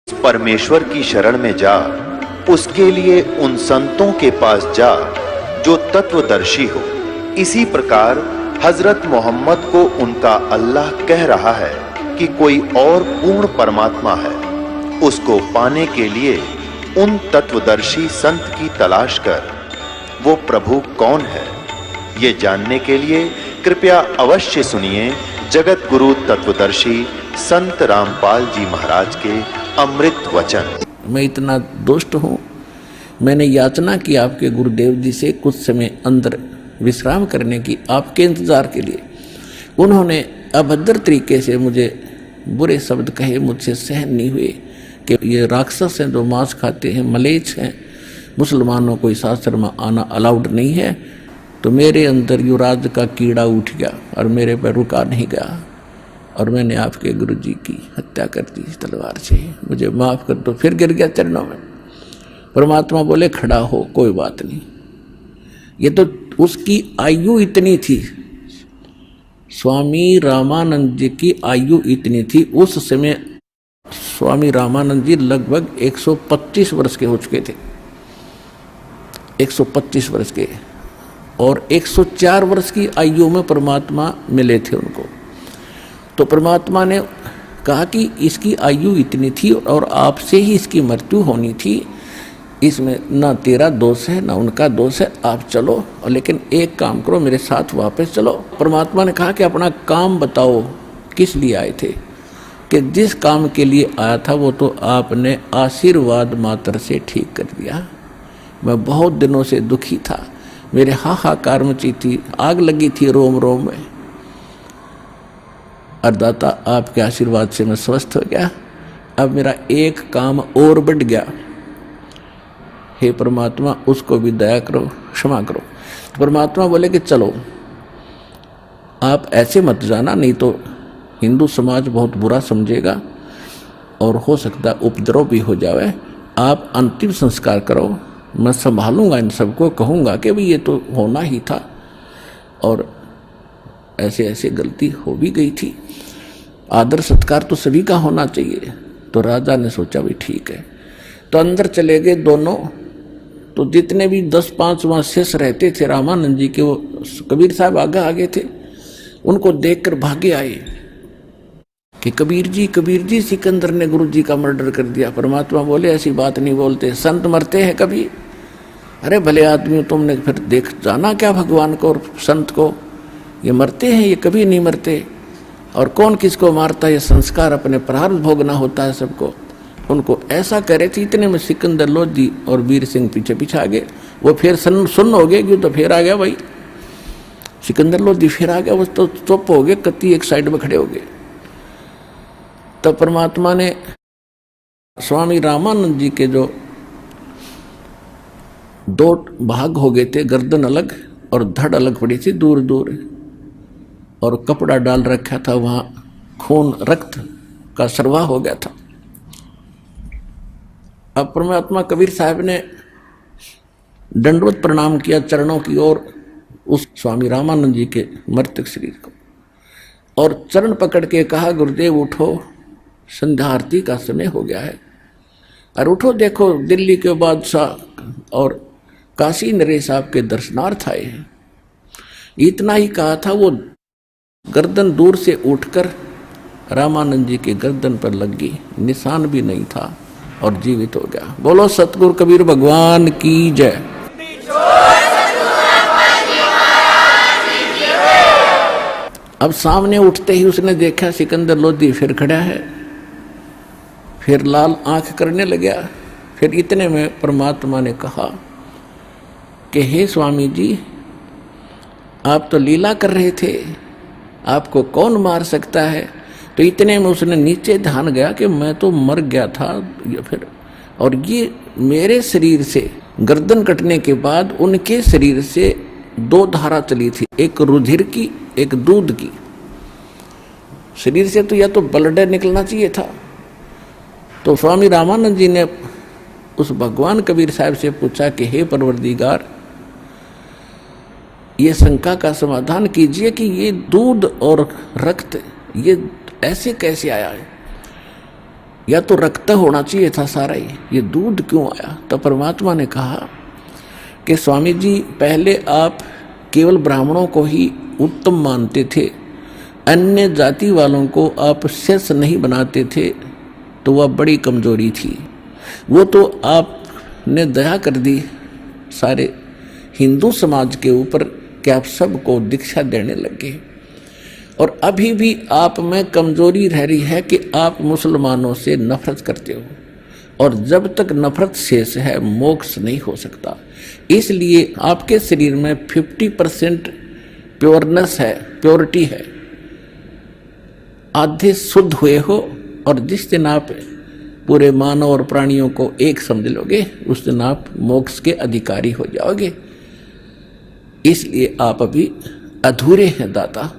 परमेश्वर की शरण में जा, उसके लिए उन संतों के पास जा जो तत्वदर्शी हो। इसी प्रकार हजरत मोहम्मद को उनका अल्लाह कह रहा है कि कोई और पूर्ण परमात्मा है। उसको पाने के लिए उन तत्वदर्शी संत की तलाश कर। वो प्रभु कौन है, ये जानने के लिए कृपया अवश्य सुनिए जगत गुरु तत्वदर्शी संत रामपाल जी महाराज के अमृत वचन। मैं इतना दुष्ट हूँ, मैंने याचना की आपके गुरुदेव जी से कुछ समय अंदर विश्राम करने की, आपके इंतजार के लिए। उन्होंने अभद्र तरीके से मुझे बुरे शब्द कहे, मुझसे सहन नहीं हुए कि ये राक्षस हैं जो मांस खाते हैं, मलेच्छ हैं, मुसलमानों को इस आश्रम में आना अलाउड नहीं है। तो मेरे अंदर युवराज का कीड़ा उठ गया और मेरे पर रुका नहीं गया और मैंने आपके गुरु जी की हत्या कर दी तलवार से। मुझे माफ़ कर दो। फिर गिर गया चरणों में। परमात्मा बोले खड़ा हो, कोई बात नहीं। ये तो उसकी आयु इतनी थी, स्वामी रामानंद जी की आयु इतनी थी। उस समय स्वामी रामानंद जी लगभग 125 वर्ष के हो चुके थे, 125 वर्ष के, और 104 वर्ष की आयु में परमात्मा मिले थे उनको। तो परमात्मा ने कहा कि इसकी आयु इतनी थी और आपसे ही इसकी मृत्यु होनी थी, इसमें ना तेरा दोष है ना उनका दोष है, आप चलो, और लेकिन एक काम करो, मेरे साथ वापस चलो। परमात्मा ने कहा कि अपना काम बताओ, किस लिए आए थे? कि जिस काम के लिए आया था वो तो आपने आशीर्वाद मात्र से ठीक कर दिया। मैं बहुत दिनों से दुखी था, मेरे हाहाकार मची थी, आग लगी थी रोम रोम में। और दाता आपके आशीर्वाद से मैं स्वस्थ हो गया, अब मेरा एक काम और बढ़ गया। हे परमात्मा, उसको भी दया करो, क्षमा करो। तो परमात्मा बोले कि चलो, आप ऐसे मत जाना, नहीं तो हिंदू समाज बहुत बुरा समझेगा और हो सकता उपद्रव भी हो जाए। आप अंतिम संस्कार करो, मैं संभालूंगा इन सबको, कहूँगा कि भाई ये तो होना ही था और ऐसे ऐसे गलती हो भी गई थी, आदर सत्कार तो सभी का होना चाहिए। तो राजा ने सोचा भी ठीक है। तो अंदर चले गए दोनों। तो जितने भी 10-5 वहाँ शेष रहते थे रामानंद जी के, वो कबीर साहब आगे आगे थे, उनको देखकर भागे आए कि कबीर जी सिकंदर ने गुरु जी का मर्डर कर दिया। परमात्मा बोले ऐसी बात नहीं बोलते, संत मरते हैं कभी? अरे भले आदमी, तुमने फिर देख जाना क्या भगवान को और संत को? ये मरते हैं, ये कभी नहीं मरते। और कौन किसको मारता है, ये संस्कार अपने प्रारब्ध भोगना होता है सबको। उनको ऐसा कह रहे थे। इतने में सिकंदर लोधी और वीर सिंह पीछे पीछे आ गए। वो फिर सुन हो गए, क्यों? तो फिर आ गया भाई सिकंदर लोधी, फिर आ गया। वो तो चुप हो गए, कत्ती एक साइड में खड़े हो गए। तब परमात्मा ने स्वामी रामानंद जी के जो 2 भाग हो गए थे, गर्दन अलग और धड़ अलग पड़ी थी दूर दूर, और कपड़ा डाल रखा था, वहां खून रक्त का सरवाह हो गया था। अब परमात्मा कबीर साहब ने दंडवत प्रणाम किया चरणों की ओर उस स्वामी रामानंद जी के मृतक शरीर को, और चरण पकड़ के कहा, गुरुदेव उठो, संध्या आरती का समय हो गया है, और उठो, देखो दिल्ली के बादशाह और काशी नरेश आपके दर्शनार्थ आए हैं। इतना ही कहा था, वो गर्दन दूर से उठकर रामानंद जी के गर्दन पर लग गई, निशान भी नहीं था और जीवित हो गया। बोलो सतगुरु कबीर भगवान की जय। अब सामने उठते ही उसने देखा सिकंदर लोधी फिर खड़ा है, फिर लाल आंख करने लगा। फिर इतने में परमात्मा ने कहा कि हे स्वामी जी, आप तो लीला कर रहे थे, आपको कौन मार सकता है? तो इतने में उसने नीचे ध्यान गया कि मैं तो मर गया था फिर, और ये मेरे शरीर से गर्दन कटने के बाद उनके शरीर से 2 धारा चली थी, एक रुधिर की, एक दूध की। शरीर से तो या तो ब्लड निकलना चाहिए था। तो स्वामी रामानंद जी ने उस भगवान कबीर साहब से पूछा कि हे परवरदिगार, ये शंका का समाधान कीजिए कि ये दूध और रक्त ये ऐसे कैसे आया है? या तो रक्त होना चाहिए था सारा ही, ये दूध क्यों आया? तो परमात्मा ने कहा कि स्वामी जी, पहले आप केवल ब्राह्मणों को ही उत्तम मानते थे, अन्य जाति वालों को आप शेष नहीं बनाते थे, तो वह बड़ी कमजोरी थी। वो तो आपने दया कर दी सारे हिंदू समाज के ऊपर कि आप सबको दीक्षा देने लगे, और अभी भी आप में कमजोरी रह रही है कि आप मुसलमानों से नफरत करते हो, और जब तक नफरत शेष है मोक्ष नहीं हो सकता। इसलिए आपके शरीर में 50% प्योरनेस है, प्योरिटी है, आधे शुद्ध हुए हो, और जिस दिन आप पूरे मानव और प्राणियों को एक समझ लोगे उस दिन आप मोक्ष के अधिकारी हो जाओगे। इसलिए आप अभी अधूरे हैं दाता।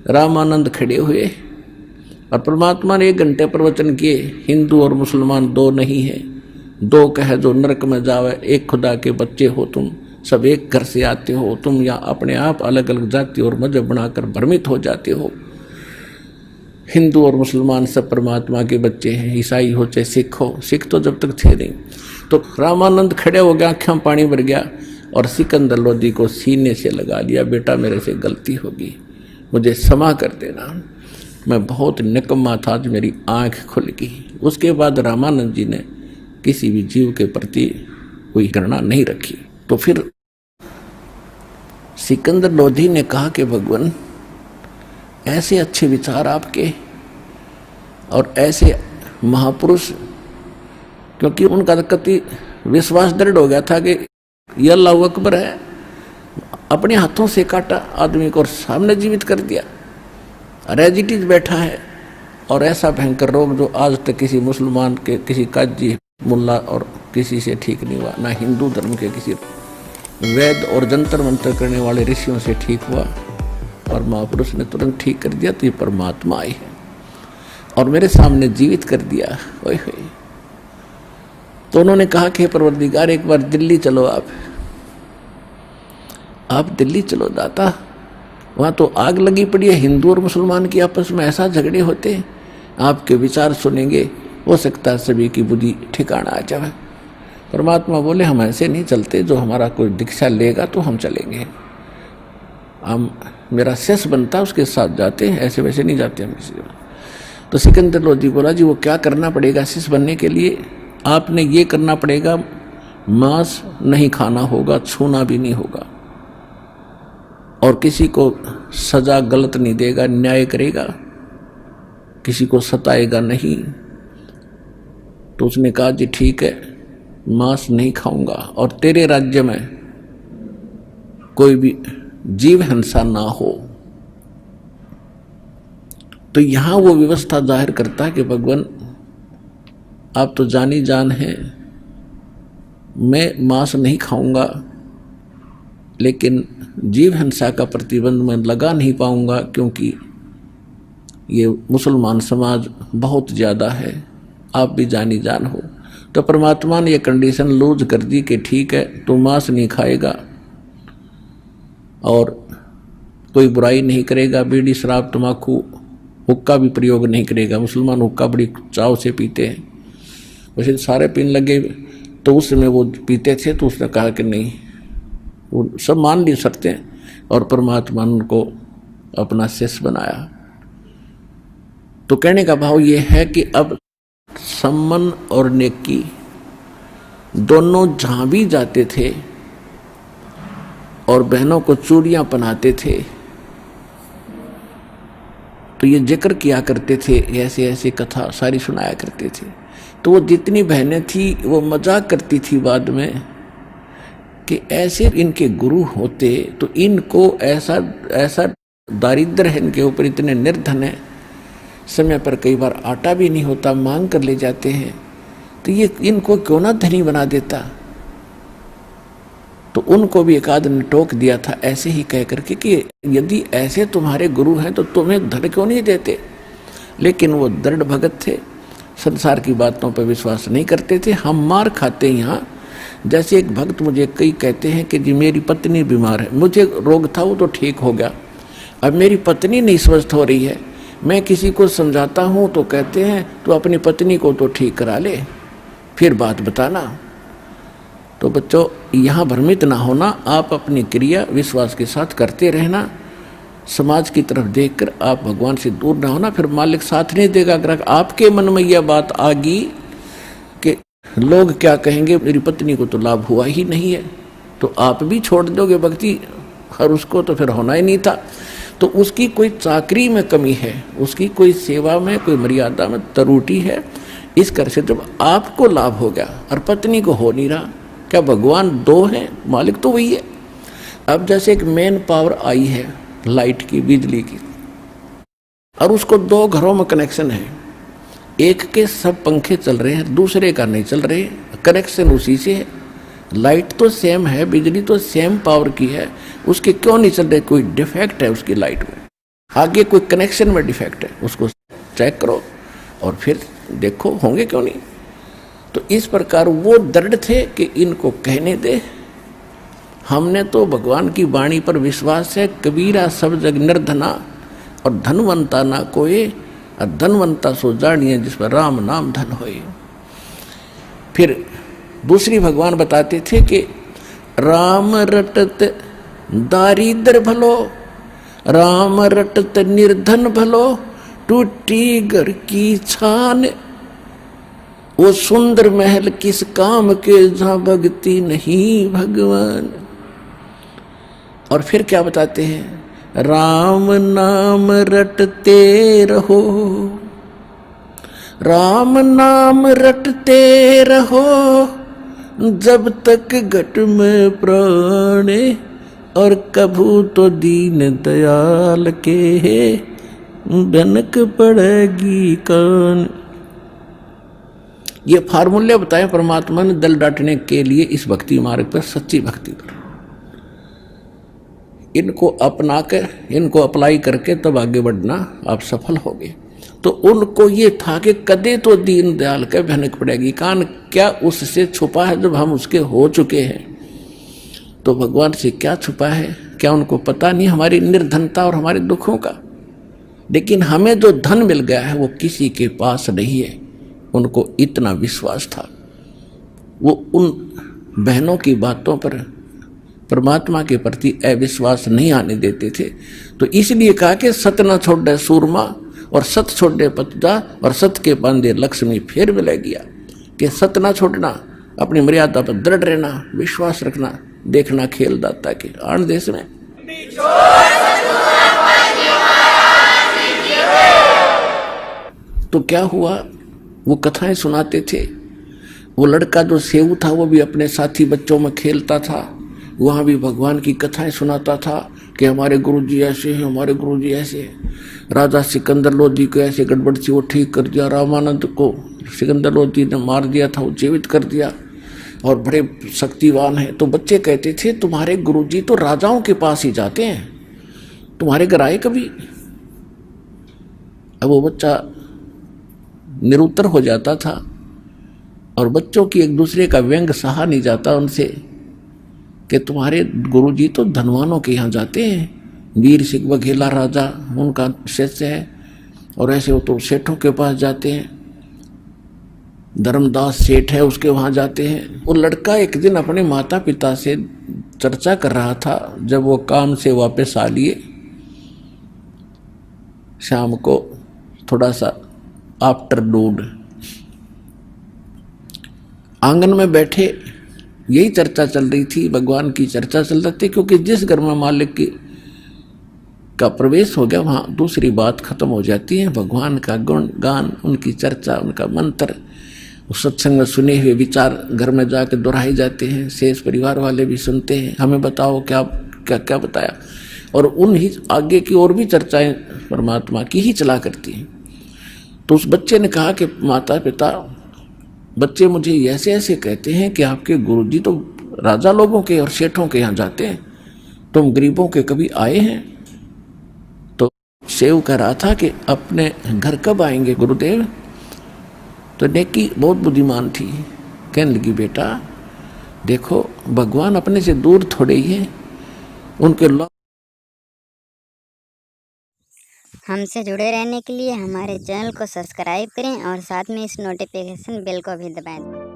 रामानंद खड़े हुए और परमात्मा ने 1 घंटे प्रवचन किए। हिंदू और मुसलमान दो नहीं है, दो कहे जो नरक में जावे, एक खुदा के बच्चे हो तुम, सब एक घर से आते हो तुम, या अपने आप अलग अलग जाति और मजहब बनाकर भ्रमित हो जाते हो। हिंदू और मुसलमान सब परमात्मा के बच्चे हैं, ईसाई हो चाहे सिख हो, सिख तो जब तक थे नहीं। तो रामानंद खड़े हो गया, आँखों में पानी भर गया और सिकंदर लोधी को सीने से लगा लिया, बेटा मेरे से गलती होगी, मुझे क्षमा कर देना, मैं बहुत निकम्मा था, आज मेरी आँख खुल गई। उसके बाद रामानंद जी ने किसी भी जीव के प्रति कोई घृणा नहीं रखी। तो फिर सिकंदर लोधी ने कहा कि भगवान, ऐसे अच्छे विचार आपके और ऐसे महापुरुष, क्योंकि उनका कति विश्वास दृढ़ हो गया था कि ये अल्लाह अकबर है, अपने हाथों से काटा आदमी को और सामने जीवित कर दिया, रेजिटीज बैठा है, और ऐसा भयंकर रोग जो आज तक किसी मुसलमान के, किसी काजी मुल्ला और किसी से ठीक नहीं हुआ, ना हिंदू धर्म के किसी वैद और जंतर मंतर करने वाले ऋषियों से ठीक हुआ, और महापुरुष ने तुरंत ठीक कर दिया। तो ये परमात्मा आई है और मेरे सामने जीवित कर दिया। ओए होए। तो उन्होंने कहा कि परवरदिगार, एक बार दिल्ली चलो, आप दिल्ली चलो दाता, वहाँ तो आग लगी पड़ी है, हिंदू और मुसलमान की आपस में ऐसा झगड़े होते हैं, आपके विचार सुनेंगे, हो सकता है सभी की बुद्धि ठिकाना आ जाए। परमात्मा बोले, हम ऐसे नहीं चलते, जो हमारा कोई दीक्षा लेगा तो हम चलेंगे, हम मेरा शेष बनता उसके साथ जाते हैं, ऐसे वैसे नहीं जाते हम किसी। तो सिकंदर लोधी बोला, जी वो क्या करना पड़ेगा शेष बनने के लिए? आपने ये करना पड़ेगा, मांस नहीं खाना होगा, छूना भी नहीं होगा, और किसी को सजा गलत नहीं देगा, न्याय करेगा, किसी को सताएगा नहीं। तो उसने कहा, जी ठीक है, मांस नहीं खाऊंगा, और तेरे राज्य में कोई भी जीव हिंसा ना हो। तो यहां वो व्यवस्था जाहिर करता है कि भगवान, आप तो जानी जान हैं, मैं मांस नहीं खाऊंगा, लेकिन जीव हिंसा का प्रतिबंध मैं लगा नहीं पाऊंगा, क्योंकि ये मुसलमान समाज बहुत ज़्यादा है, आप भी जानी जान हो। तो परमात्मा ने ये कंडीशन लूज कर दी कि ठीक है, तू मांस नहीं खाएगा और कोई बुराई नहीं करेगा, बीड़ी शराब तम्बाकू हुक्का भी प्रयोग नहीं करेगा। मुसलमान हुक्का बड़ी चाव से पीते हैं, वैसे सारे पीने लगे, तो उस समय वो पीते थे, तो उसने कहा कि नहीं, वो सब मान नहीं सकते, और परमात्मा ने उनको अपना शिष्य बनाया। तो कहने का भाव ये है कि अब सम्मन और नेकी दोनों जहाँ भी जाते थे और बहनों को चूड़ियाँ पहनाते थे, तो ये जिक्र किया करते थे, ऐसे ऐसे कथा सारी सुनाया करते थे। तो वो जितनी बहनें थी वो मजाक करती थी बाद में कि ऐसे इनके गुरु होते तो इनको ऐसा ऐसा दारिद्र है इनके ऊपर, इतने निर्धन है, समय पर कई बार आटा भी नहीं होता, मांग कर ले जाते हैं, तो ये इनको क्यों ना धनी बना देता। तो उनको भी एक आदमी ने टोक दिया था ऐसे ही कह करके कि यदि ऐसे तुम्हारे गुरु हैं तो तुम्हें धन क्यों नहीं देते। लेकिन वो दृढ़ भगत थे, संसार की बातों पर विश्वास नहीं करते थे। हम मार खाते यहाँ, जैसे एक भक्त मुझे कई कहते हैं कि जी मेरी पत्नी बीमार है, मुझे रोग था वो तो ठीक हो गया, अब मेरी पत्नी नहीं स्वस्थ हो रही है, मैं किसी को समझाता हूं तो कहते हैं तो अपनी पत्नी को तो ठीक करा ले, फिर बात बताना। तो बच्चों, यहाँ भ्रमित ना होना, आप अपनी क्रिया विश्वास के साथ करते रहना। समाज की तरफ देखकर आप भगवान से दूर ना होना, फिर मालिक साथ नहीं देगा। अगर आपके मन में यह बात आ गई कि लोग क्या कहेंगे, मेरी पत्नी को तो लाभ हुआ ही नहीं है, तो आप भी छोड़ दोगे भक्ति, और उसको तो फिर होना ही नहीं था। तो उसकी कोई चाकरी में कमी है, उसकी कोई सेवा में, कोई मर्यादा में त्रुटि है। इस कर से जब आपको लाभ हो गया और पत्नी को हो नहीं रहा, क्या भगवान दो हैं? मालिक तो वही है। अब जैसे एक मेन पावर आई है लाइट की, बिजली की, और उसको 2 घरों में कनेक्शन है, एक के सब पंखे चल रहे हैं, दूसरे का नहीं चल रहे, कनेक्शन उसी से है। लाइट तो सेम है, बिजली तो सेम पावर की है, उसके क्यों नहीं चल रहे? कोई डिफेक्ट है उसकी लाइट में, आगे कोई कनेक्शन में डिफेक्ट है, उसको चेक करो और फिर देखो होंगे क्यों नहीं। तो इस प्रकार वो दृढ़ थे कि इनको कहने दे, हमने तो भगवान की वाणी पर विश्वास है। कबीरा सब जग निर्धना और धनवंता ना कोई, और धनवंता सो जानिए जिस पर राम नाम धन होए। फिर दूसरी भगवान बताते थे कि राम रटत दारिद्र भलो, राम रटत निर्धन भलो, टूटी घर की छान। वो सुंदर महल किस काम के जहां भक्ति नहीं भगवान। और फिर क्या बताते हैं, राम नाम रटते रहो, राम नाम रटते रहो, जब तक घट में प्राण, और कभू तो दीन दयाल के भनक पड़ेगी कान। ये फार्मूले बताए परमात्मा ने दल डांटने के लिए इस भक्ति मार्ग पर, सच्ची भक्ति पर। इनको अपना कर, इनको अप्लाई करके तब आगे बढ़ना आप सफल होगे। तो उनको ये था कि कदे तो दीन दयाल के भनक पड़ेगी कान। क्या उससे छुपा है? जब हम उसके हो चुके हैं तो भगवान से क्या छुपा है? क्या उनको पता नहीं हमारी निर्धनता और हमारे दुखों का? लेकिन हमें जो धन मिल गया है वो किसी के पास नहीं है। उनको इतना विश्वास था, वो उन बहनों की बातों पर परमात्मा के प्रति अविश्वास नहीं आने देते थे। तो इसलिए कहा कि सत न छोड़े सूरमा, और सत छोड़े पतदा, और सत के बांधे लक्ष्मी फिर मिले गया। कि सत न छोड़ना, अपनी मर्यादा पर दृढ़ रहना, विश्वास रखना। देखना खेल दाता के आन देश में तो क्या हुआ, वो कथाएं सुनाते थे। वो लड़का जो सेऊ था वो भी अपने साथी बच्चों में खेलता था, वहाँ भी भगवान की कथाएं सुनाता था कि हमारे गुरुजी ऐसे हैं, हमारे गुरुजी ऐसे हैं। राजा सिकंदर लोधी को ऐसे गड़बड़ थी वो ठीक कर दिया, रामानंद को सिकंदर लोधी ने मार दिया था वो जीवित कर दिया, और बड़े शक्तिवान हैं। तो बच्चे कहते थे तुम्हारे गुरुजी तो राजाओं के पास ही जाते हैं, तुम्हारे घर आए कभी? अब वो बच्चा निरुत्तर हो जाता था, और बच्चों की एक दूसरे का व्यंग सहा नहीं जाता उनसे कि तुम्हारे गुरुजी तो धनवानों के यहाँ जाते हैं, वीर सिंह बघेला राजा उनका शिष्य है, और ऐसे वो तो सेठों के पास जाते हैं, धर्मदास सेठ है उसके वहाँ जाते हैं। वो लड़का एक दिन अपने माता पिता से चर्चा कर रहा था, जब वो काम से वापस आ लिए शाम को, थोड़ा सा आफ्टरनून, आंगन में बैठे यही चर्चा चल रही थी, भगवान की चर्चा चल रही थी। क्योंकि जिस घर में मालिक का प्रवेश हो गया वहाँ दूसरी बात खत्म हो जाती है। भगवान का गुण गान, उनकी चर्चा, उनका मंत्र, सत्संग में सुने हुए विचार घर में जाकर दोहराए जाते हैं। शेष परिवार वाले भी सुनते हैं, हमें बताओ क्या क्या क्या बताया, और उन ही आगे की और भी चर्चाएं परमात्मा की ही चला करती हैं। तो उस बच्चे ने कहा कि माता पिता, बच्चे मुझे ऐसे ऐसे कहते हैं कि आपके गुरुजी तो राजा लोगों के और सेठों के यहाँ जाते हैं, तुम गरीबों के कभी आए हैं? तो सेव कह रहा था कि अपने घर कब आएंगे गुरुदेव? तो नेकी बहुत बुद्धिमान थी, कहने लगी बेटा देखो भगवान अपने से दूर थोड़े ही है, उनके हमसे जुड़े रहने के लिए हमारे चैनल को सब्सक्राइब करें और साथ में इस नोटिफिकेशन बेल को भी दबाएं।